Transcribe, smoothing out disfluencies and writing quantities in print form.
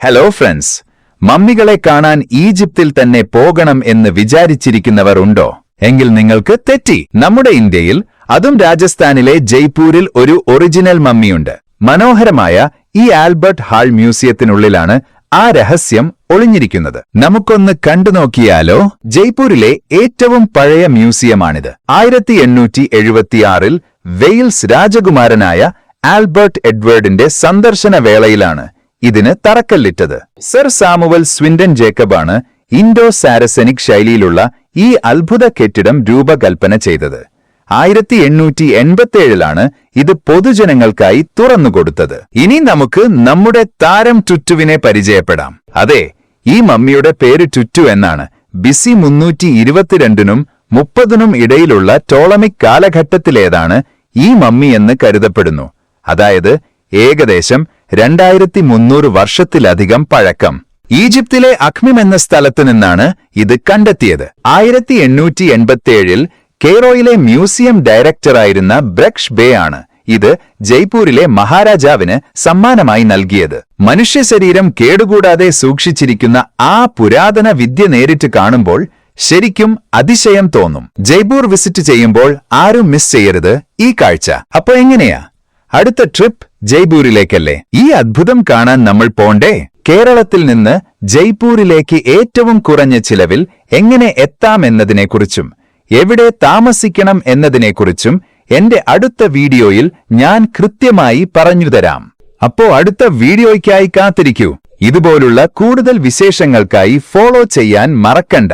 Hello friends, മമ്മികളെ കാണാൻ ഈജിപ്തിൽ തന്നെ പോകണം എന്ന് വിചാരിച്ചിരിക്കുന്നവർ ഉണ്ടോ? എങ്കിൽ നിങ്ങൾക്ക് തെറ്റി. നമ്മുടെ ഇന്ത്യയിൽ, അതും രാജസ്ഥാനിലെ ജയ്പൂരിൽ ഒരു ഒറിജിനൽ മമ്മിയുണ്ട്. മനോഹരമായ ഈ ആൽബർട്ട് ഹാൾ മ്യൂസിയത്തിനുള്ളിലാണ് ആ രഹസ്യം ഒളിഞ്ഞിരിക്കുന്നത്. നമുക്കൊന്ന് കണ്ടുനോക്കിയാലോ? ജയ്പൂരിലെ ഏറ്റവും പഴയ മ്യൂസിയമാണിത്. 1876 വെയിൽസ് രാജകുമാരനായ ആൽബർട്ട് എഡ്വേർഡിന്റെ സന്ദർശന വേളയിലാണ് ഇതിന് തറക്കല്ലിട്ടത്. സർ സാമുവൽ സ്വിൻഡൻ ജേക്കബാണ് ഇൻഡോ സാരസനിക് ശൈലിയിലുള്ള ഈ അത്ഭുത കെട്ടിടം രൂപകൽപ്പന ചെയ്തത്. 1887 ഇത് പൊതുജനങ്ങൾക്കായി തുറന്നുകൊടുത്തത്. ഇനി നമുക്ക് നമ്മുടെ താരം ടുറ്റുവിനെ പരിചയപ്പെടാം. അതെ, ഈ മമ്മിയുടെ പേര് ടുറ്റു എന്നാണ്. ബിസി 322 30 ഇടയിലുള്ള ടോളമിക് കാലഘട്ടത്തിലേതാണ് ഈ മമ്മി എന്ന് കരുതപ്പെടുന്നു. അതായത് ഏകദേശം 2300 വർഷത്തിലധികം പഴക്കം. ഈജിപ്തിലെ അഖ്മിം എന്ന സ്ഥലത്തു നിന്നാണ് ഇത് കണ്ടെത്തിയത്. 1887 കെയ്റോയിലെ മ്യൂസിയം ഡയറക്ടറായിരുന്ന ബ്രക്ഷ് ബേ ആണ് ഇത് ജയ്പൂരിലെ മഹാരാജാവിന് സമ്മാനമായി നൽകിയത്. മനുഷ്യശരീരം കേടുകൂടാതെ സൂക്ഷിച്ചിരിക്കുന്ന ആ പുരാതന വിദ്യ നേരിട്ട് കാണുമ്പോൾ ശരിക്കും അതിശയം തോന്നും. ജയ്പൂർ വിസിറ്റ് ചെയ്യുമ്പോൾ ആരും മിസ് ചെയ്യരുത് ഈ കാഴ്ച. അപ്പൊ എങ്ങനെയാ? അടുത്ത ട്രിപ്പ് ജയ്പൂരിലേക്കല്ലേ? ഈ അത്ഭുതം കാണാൻ നമ്മൾ പോണ്ടേ? കേരളത്തിൽ നിന്ന് ജയ്പൂരിലേക്ക് ഏറ്റവും കുറഞ്ഞ ചിലവിൽ എങ്ങനെ എത്താമെന്നതിനെക്കുറിച്ചും എവിടെ താമസിക്കണം എന്നതിനെക്കുറിച്ചും എന്റെ അടുത്ത വീഡിയോയിൽ ഞാൻ കൃത്യമായി പറഞ്ഞുതരാം. അപ്പോ അടുത്ത വീഡിയോയ്ക്കായി കാത്തിരിക്കൂ. ഇതുപോലുള്ള കൂടുതൽ വിശേഷങ്ങൾക്കായി ഫോളോ ചെയ്യാൻ മറക്കണ്ട.